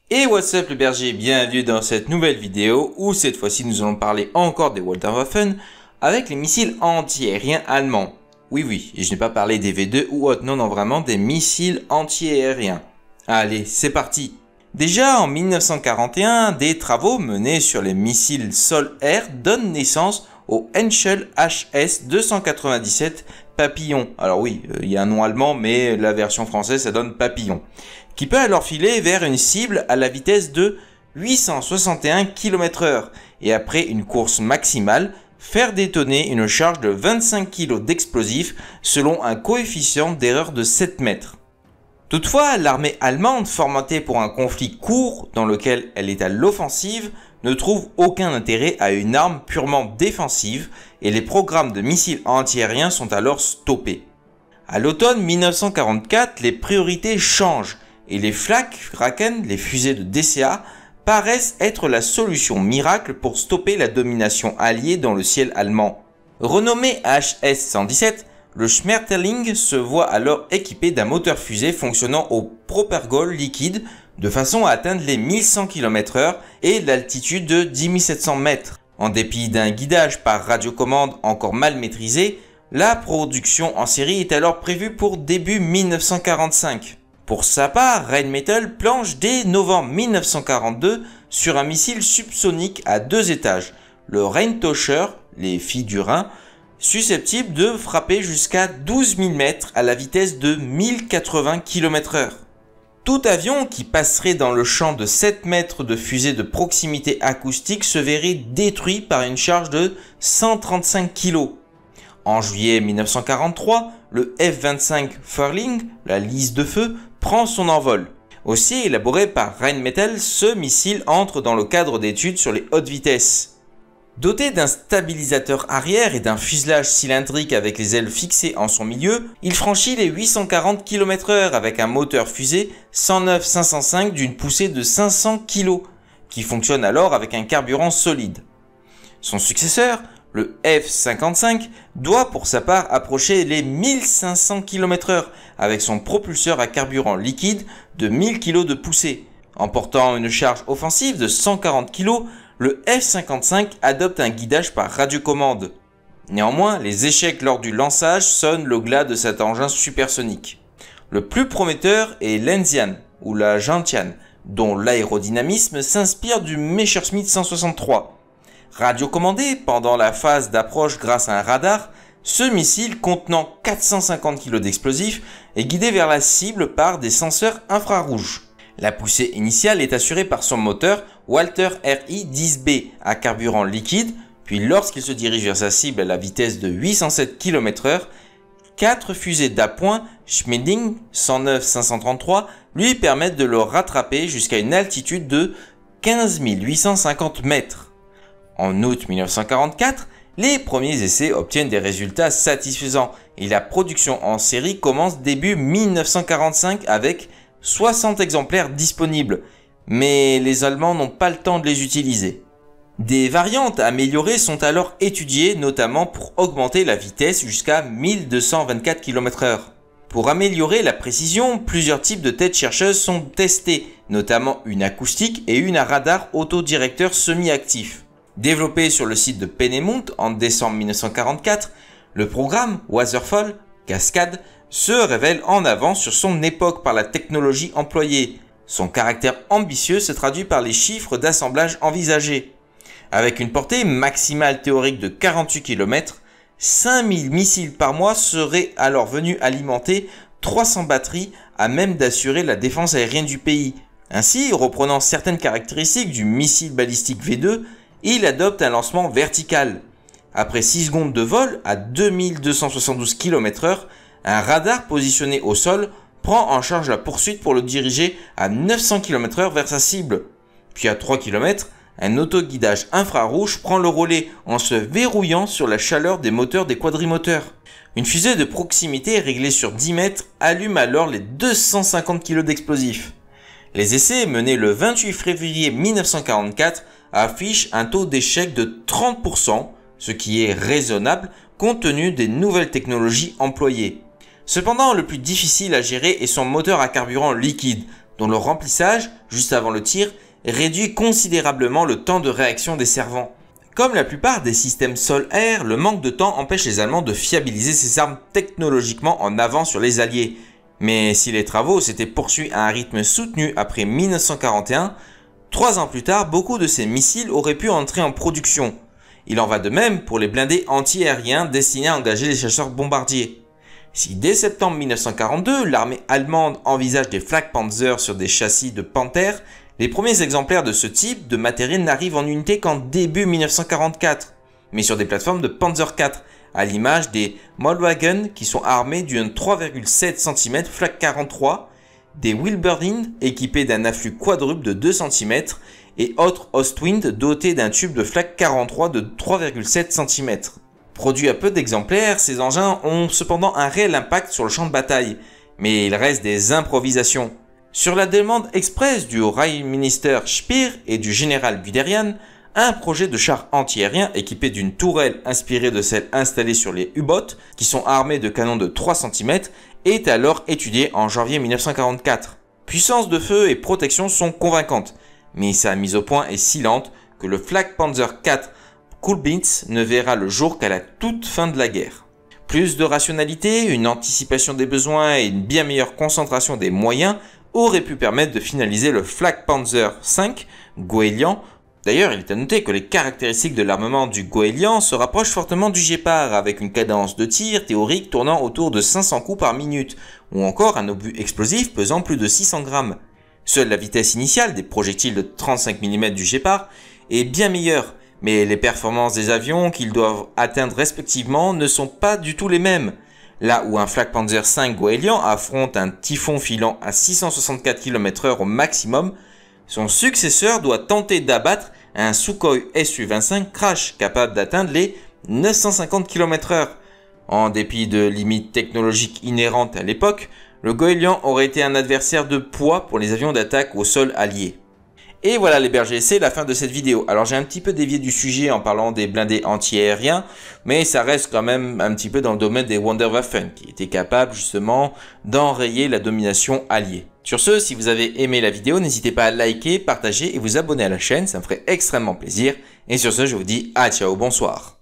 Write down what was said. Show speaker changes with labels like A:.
A: Et what's up les bergers, bienvenue dans cette nouvelle vidéo où cette fois-ci nous allons parler encore des Waltherwaffen avec les missiles anti-aériens allemands. Oui, et je n'ai pas parlé des V2 ou autres, non, vraiment des missiles anti-aériens. Allez, c'est parti. Déjà en 1941, des travaux menés sur les missiles sol-air donnent naissance au Henschel HS-297 Papillon. Alors oui, il y a un nom allemand, mais la version française ça donne Papillon. Qui peut alors filer vers une cible à la vitesse de 861 km/h et après une course maximale, faire détonner une charge de 25 kg d'explosifs selon un coefficient d'erreur de 7 mètres. Toutefois, l'armée allemande, formatée pour un conflit court dans lequel elle est à l'offensive, ne trouve aucun intérêt à une arme purement défensive et les programmes de missiles antiaériens sont alors stoppés. À l'automne 1944, les priorités changent et les Flak-Raken, les fusées de DCA, paraissent être la solution miracle pour stopper la domination alliée dans le ciel allemand. Renommé HS-117, le Schmetterling se voit alors équipé d'un moteur fusée fonctionnant au propergol liquide de façon à atteindre les 1100 km/h et l'altitude de 10 700 mètres. En dépit d'un guidage par radiocommande encore mal maîtrisé, la production en série est alors prévue pour début 1945. Pour sa part, Rheinmetall planche dès novembre 1942 sur un missile subsonique à 2 étages, le Rheintauscher, les filles du Rhin, susceptible de frapper jusqu'à 12 000 mètres à la vitesse de 1080 km/h. Tout avion qui passerait dans le champ de 7 mètres de fusée de proximité acoustique se verrait détruit par une charge de 135 kg. En juillet 1943, le F-25 Furling, la lisse de feu, prend son envol. Aussi élaboré par Rheinmetall, ce missile entre dans le cadre d'études sur les hautes vitesses. Doté d'un stabilisateur arrière et d'un fuselage cylindrique avec les ailes fixées en son milieu, il franchit les 840 km/h avec un moteur fusée 109-505 d'une poussée de 500 kg, qui fonctionne alors avec un carburant solide. Son successeur, le F-55, doit pour sa part approcher les 1500 km/h avec son propulseur à carburant liquide de 1000 kg de poussée. En portant une charge offensive de 140 kg, le F-55 adopte un guidage par radiocommande. Néanmoins, les échecs lors du lançage sonnent le glas de cet engin supersonique. Le plus prometteur est l'Enzian, ou la Gentian, dont l'aérodynamisme s'inspire du Messerschmitt 163. Radiocommandé pendant la phase d'approche grâce à un radar, ce missile contenant 450 kg d'explosifs est guidé vers la cible par des senseurs infrarouges. La poussée initiale est assurée par son moteur Walter RI-10B à carburant liquide, puis lorsqu'il se dirige vers sa cible à la vitesse de 807 km/h, 4 fusées d'appoint Schmedding 109-533 lui permettent de le rattraper jusqu'à une altitude de 15 850 mètres. En août 1944, les premiers essais obtiennent des résultats satisfaisants et la production en série commence début 1945 avec 60 exemplaires disponibles, mais les Allemands n'ont pas le temps de les utiliser. Des variantes améliorées sont alors étudiées, notamment pour augmenter la vitesse jusqu'à 1224 km/h. Pour améliorer la précision, plusieurs types de têtes chercheuses sont testés, notamment une acoustique et une à radar autodirecteur semi-actif. Développé sur le site de Peenemünde en décembre 1944, le programme Wasserfall, Cascade, se révèle en avance sur son époque par la technologie employée. Son caractère ambitieux se traduit par les chiffres d'assemblage envisagés. Avec une portée maximale théorique de 48 km, 5000 missiles par mois seraient alors venus alimenter 300 batteries à même d'assurer la défense aérienne du pays. Ainsi, reprenant certaines caractéristiques du missile balistique V2, il adopte un lancement vertical. Après 6 secondes de vol à 2272 km/h, un radar positionné au sol prend en charge la poursuite pour le diriger à 900 km/h vers sa cible. Puis à 3 km, un autoguidage infrarouge prend le relais en se verrouillant sur la chaleur des moteurs des quadrimoteurs. Une fusée de proximité réglée sur 10 mètres allume alors les 250 kg d'explosifs. Les essais menés le 28 février 1944 affichent un taux d'échec de 30%, ce qui est raisonnable compte tenu des nouvelles technologies employées. Cependant, le plus difficile à gérer est son moteur à carburant liquide, dont le remplissage, juste avant le tir, réduit considérablement le temps de réaction des servants. Comme la plupart des systèmes sol-air, le manque de temps empêche les Allemands de fiabiliser ces armes technologiquement en avance sur les Alliés. Mais si les travaux s'étaient poursuivis à un rythme soutenu après 1941, 3 ans plus tard, beaucoup de ces missiles auraient pu entrer en production. Il en va de même pour les blindés anti-aériens destinés à engager les chasseurs bombardiers. Si dès septembre 1942, l'armée allemande envisage des Flak Panzer sur des châssis de Panther, les premiers exemplaires de ce type de matériel n'arrivent en unité qu'en début 1944, mais sur des plateformes de Panzer IV, à l'image des Mollwagen qui sont armés d'une 3,7 cm Flak 43, des Wilberding équipés d'un afflux quadruple de 2 cm et autres Ostwind dotés d'un tube de Flak 43 de 3,7 cm. Produits à peu d'exemplaires, ces engins ont cependant un réel impact sur le champ de bataille, mais il reste des improvisations. Sur la demande express du Reichsminister Speer et du général Guderian, un projet de char anti-aérien équipé d'une tourelle inspirée de celle installée sur les U-boats, qui sont armés de canons de 3 cm, est alors étudié en janvier 1944. Puissance de feu et protection sont convaincantes, mais sa mise au point est si lente que le Flak Panzer IV Kulbitz ne verra le jour qu'à la toute fin de la guerre. Plus de rationalité, une anticipation des besoins et une bien meilleure concentration des moyens auraient pu permettre de finaliser le Flak Panzer V Goélian. D'ailleurs, il est à noter que les caractéristiques de l'armement du Goélian se rapprochent fortement du Gépard, avec une cadence de tir théorique tournant autour de 500 coups par minute, ou encore un obus explosif pesant plus de 600 grammes. Seule la vitesse initiale des projectiles de 35 mm du Gépard est bien meilleure, mais les performances des avions qu'ils doivent atteindre respectivement ne sont pas du tout les mêmes. Là où un Flak Panzer V Goélian affronte un Typhon filant à 664 km/h au maximum, son successeur doit tenter d'abattre un Sukhoi Su-25 Crash capable d'atteindre les 950 km/h. En dépit de limites technologiques inhérentes à l'époque, le Goélian aurait été un adversaire de poids pour les avions d'attaque au sol alliés. Et voilà les bergers, c'est la fin de cette vidéo. Alors j'ai un petit peu dévié du sujet en parlant des blindés anti-aériens, mais ça reste quand même un petit peu dans le domaine des Wunderwaffen, qui étaient capables justement d'enrayer la domination alliée. Sur ce, si vous avez aimé la vidéo, n'hésitez pas à liker, partager et vous abonner à la chaîne, ça me ferait extrêmement plaisir. Et sur ce, je vous dis à ciao, bonsoir.